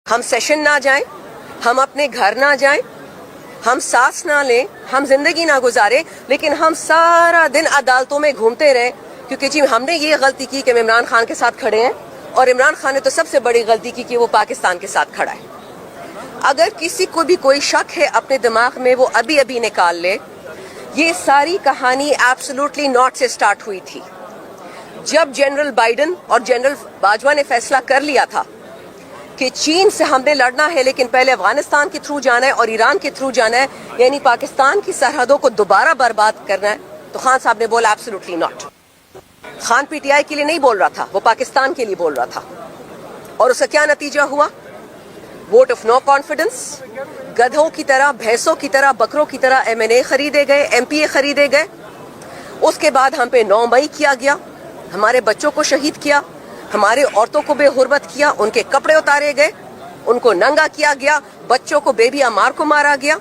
ہم سیشن نہ جائیں, ہم اپنے گھر نہ جائیں, ہم سانس نہ لیں, ہم زندگی نہ گزاریں, لیکن ہم سارا دن عدالتوں میں گھومتے رہیں کیونکہ جی ہم نے یہ غلطی کی کہ ہم عمران خان کے ساتھ کھڑے ہیں, اور عمران خان نے تو سب سے بڑی غلطی کی کہ وہ پاکستان کے ساتھ کھڑا ہے. اگر کسی کو بھی کوئی شک ہے اپنے دماغ میں, وہ ابھی ابھی نکال لے. یہ ساری کہانی ایبسولوٹلی ناٹ سے سٹارٹ ہوئی تھی. جب جنرل بائیڈن اور جنرل باجوہ نے فیصلہ کر لیا تھا کہ چین سے ہم نے لڑنا ہے لیکن پہلے افغانستان کے تھرو جانا ہے اور ایران کے تھرو جانا ہے, یعنی پاکستان کی سرحدوں کو دوبارہ برباد کرنا ہے, تو خان صاحب نے بولا absolutely not. Khan P T I کے لیے نہیں بول رہا تھا, وہ پاکستان کے لیے بول رہا تھا. اور اس کا کیا نتیجہ ہوا؟ Vote of no confidence. گدھوں کی طرح, بھینسوں کی طرح, بکروں کی طرح ایم این اے خریدے گئے, ایم پی اے خریدے گئے. اس کے بعد ہم پہ 9 مئی کیا گیا, ہمارے بچوں کو شہید کیا, ہمارے عورتوں کو بے حرمت کیا, ان کے کپڑے اتارے گئے, ان کو ننگا کیا گیا, بچوں کو بیبی امار کو مارا گیا.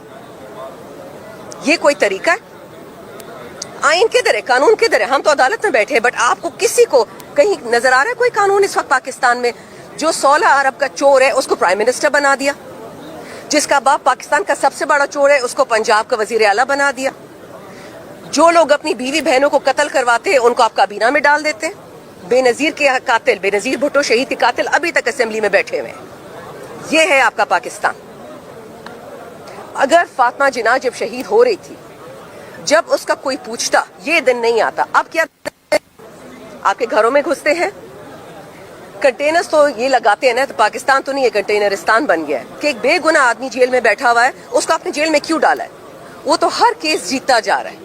یہ کوئی طریقہ ہے؟ آئین کدھر ہے, قانون کدھر ہے؟ ہم تو عدالت میں بیٹھے ہیں, بٹ آپ کو کسی کو کہیں نظر آ رہا ہے کوئی قانون اس وقت پاکستان میں؟ جو 16 ارب کا چور ہے اس کو پرائم منسٹر بنا دیا, جس کا باپ پاکستان کا سب سے بڑا چور ہے اس کو پنجاب کا وزیر اعلیٰ بنا دیا. جو لوگ اپنی بیوی بہنوں کو قتل کرواتے ہیں ان کو آپ کابینہ میں ڈال دیتے ہیں. بے نظیر کے قاتل, بے نظیر بھٹو شہید کے قاتل ابھی تک اسمبلی میں بیٹھے ہوئے ہیں. یہ ہے آپ کا پاکستان. اگر فاطمہ جناح جب شہید ہو رہی تھی, جب اس کا کوئی پوچھتا, یہ دن نہیں آتا. اب کیا آپ کے گھروں میں گھستے ہیں, کنٹینرز تو یہ لگاتے ہیں نا, تو پاکستان تو نہیں ہے, کنٹینرستان بن گیا ہے کہ ایک بے گناہ آدمی جیل میں بیٹھا ہوا ہے, اس کو آپ نے جیل میں کیوں ڈالا ہے؟ وہ تو ہر کیس جیتتا جا رہا ہے.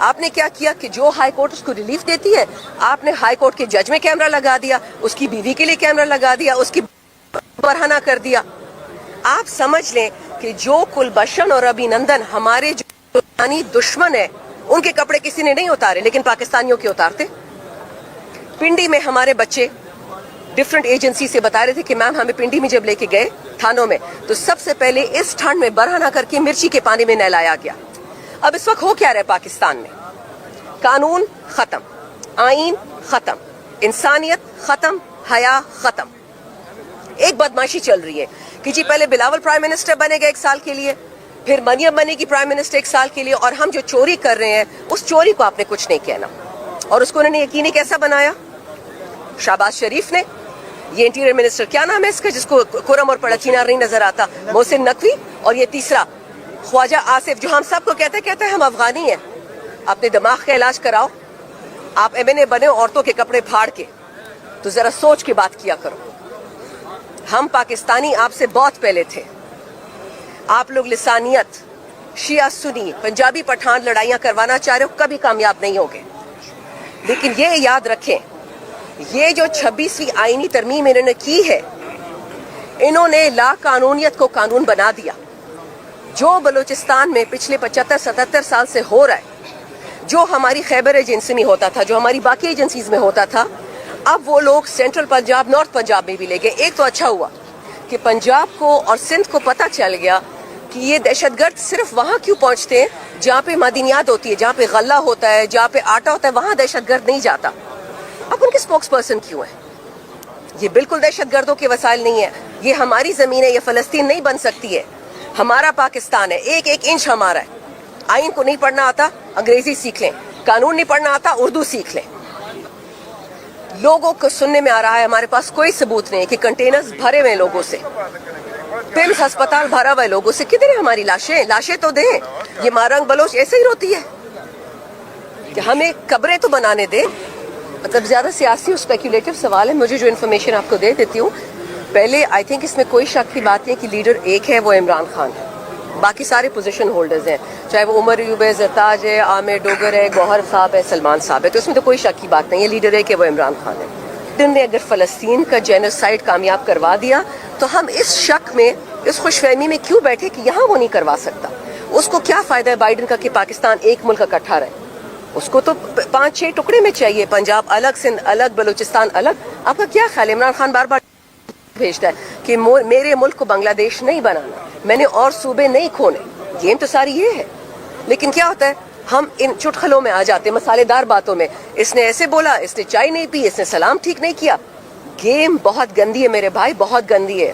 آپ نے کیا کیا کہ جو ہائی کورٹ اس کو ریلیف دیتی ہے, آپ نے ہائی کورٹ کے جج میں کیمرہ لگا دیا, اس کی بیوی کے لیے کیمرہ لگا دیا, اس کی برہنہ کر دیا. آپ سمجھ لیں کہ جو کلبھشن اور ابھی نندن ہمارے جو دشمن ہے, ان کے کپڑے کسی نے نہیں اتارے لیکن پاکستانیوں کے اتارتے. پنڈی میں ہمارے بچے ڈفرنٹ ایجنسی سے بتا رہے تھے کہ میم ہمیں پنڈی میں جب لے کے گئے تھانوں میں, تو سب سے پہلے اس ٹھنڈ میں برہنہ کر کے مرچی کے پانی میں نہلایا گیا. اب اس وقت ہو کیا رہا ہے پاکستان میں؟ قانون ختم, آئین ختم, انسانیت ختم, حیا ختم. ایک بدماشی چل رہی ہے کہ جی پہلے بلاول پرائم منسٹر بنے گا 1 سال کے لیے, پھر مریم بنے گی پرائم منسٹر 1 سال کے لیے, اور ہم جو چوری کر رہے ہیں اس چوری کو آپ نے کچھ نہیں کہنا. اور اس کو انہوں نے یقینی کیسا بنایا؟ شہباز شریف نے. یہ انٹیریئر منسٹر کیا نام ہے اس کا جس کو کرم اور پڑا چینار نہیں نظر آتا؟ محسن نقوی. اور یہ تیسرا خواجہ آصف, جو ہم سب کو کہتے ہیں ہم افغانی ہیں. اپنے دماغ کا علاج کراؤ. آپ ایم این اے بنے عورتوں کے کپڑے پھاڑ کے, تو ذرا سوچ کے بات کیا کرو. ہم پاکستانی آپ سے بہت پہلے تھے. آپ لوگ لسانیت, شیعہ سنی, پنجابی پٹھان لڑائیاں کروانا چاہ رہے ہو, کبھی کامیاب نہیں ہوگے. لیکن یہ یاد رکھیں, یہ جو 26ویں آئینی ترمیم انہوں نے کی ہے, انہوں نے لا قانونیت کو قانون بنا دیا. جو بلوچستان میں پچھلے 75-77 سال سے ہو رہا ہے, جو ہماری خیبر ایجنسی میں ہوتا تھا, جو ہماری باقی ایجنسیز میں ہوتا تھا, اب وہ لوگ سینٹرل پنجاب, نارتھ پنجاب میں بھی لے گئے. ایک تو اچھا ہوا کہ پنجاب کو اور سندھ کو پتہ چل گیا کہ یہ دہشت گرد صرف وہاں کیوں پہنچتے ہیں جہاں پہ معدنیات ہوتی ہے, جہاں پہ غلہ ہوتا ہے, جہاں پہ آٹا ہوتا ہے, وہاں دہشت گرد نہیں جاتا. اب ان کے اسپوکس پرسن کیوں ہیں؟ یہ بالکل دہشت گردوں کے وسائل نہیں ہے. یہ ہماری زمین ہے, یہ فلسطین نہیں بن سکتی ہے. ہمارا پاکستان ہے, ایک ایک انچ ہمارا ہے. آئین کو نہیں پڑھنا آتا, انگریزی سیکھ لیں. قانون نہیں پڑھنا آتا, اردو سیکھ لیں. لوگوں کو سننے میں آ رہا ہے, ہمارے پاس کوئی ثبوت نہیں ہے کہ کنٹینرز بھرے ہوئے لوگوں سے, پمس ہسپتال بھرا ہوا ہے لوگوں سے. کدھر ہیں ہماری لاشیں؟ لاشیں تو دیں. یہ مارنگ بلوچ ایسے ہی روتی ہے کہ ہمیں قبریں تو بنانے دیں. مطلب زیادہ سیاسی اور اسپیکولیٹو سوال ہے. مجھے جو انفارمیشن آپ کو دے دیتی ہوں, پہلے آئی تھنک اس میں کوئی شک کی بات نہیں کہ لیڈر ایک ہے, وہ عمران خان ہے. باقی سارے پوزیشن ہولڈرز ہیں, چاہے وہ عمر ایوب ہے, زرتاج ہے, عامر ڈوگر ہے, گوہر صاحب ہے, سلمان صاحب ہے. تو اس میں تو کوئی شک کی بات نہیں ہے, لیڈر ایک ہے, وہ عمران خان ہے. بائیڈن نے اگر فلسطین کا جینوسائیڈ کامیاب کروا دیا تو ہم اس شک میں, اس خوش فہمی میں کیوں بیٹھے کہ یہاں وہ نہیں کروا سکتا؟ اس کو کیا فائدہ ہے بائیڈن کا کہ پاکستان ایک ملک اکٹھا رہے؟ اس کو تو 5-6 ٹکڑے میں چاہیے, پنجاب الگ, سندھ الگ, بلوچستان الگ. آپ کا کیا خیال ہے؟ عمران خان بار بار بھیجتا ہے کہ میرے ملک کو بنگلہ دیش نہیں بنانا, میں نے اور صوبے نہیں کھونے. گیم تو ساری یہ ہے. لیکن کیا ہوتا ہے, ہم ان چٹخلوں میں آ جاتے, مسالے دار باتوں میں. اس نے ایسے بولا, اس نے چائے نہیں پی, اس نے سلام ٹھیک نہیں کیا. گیم بہت گندی ہے میرے بھائی, بہت گندی ہے.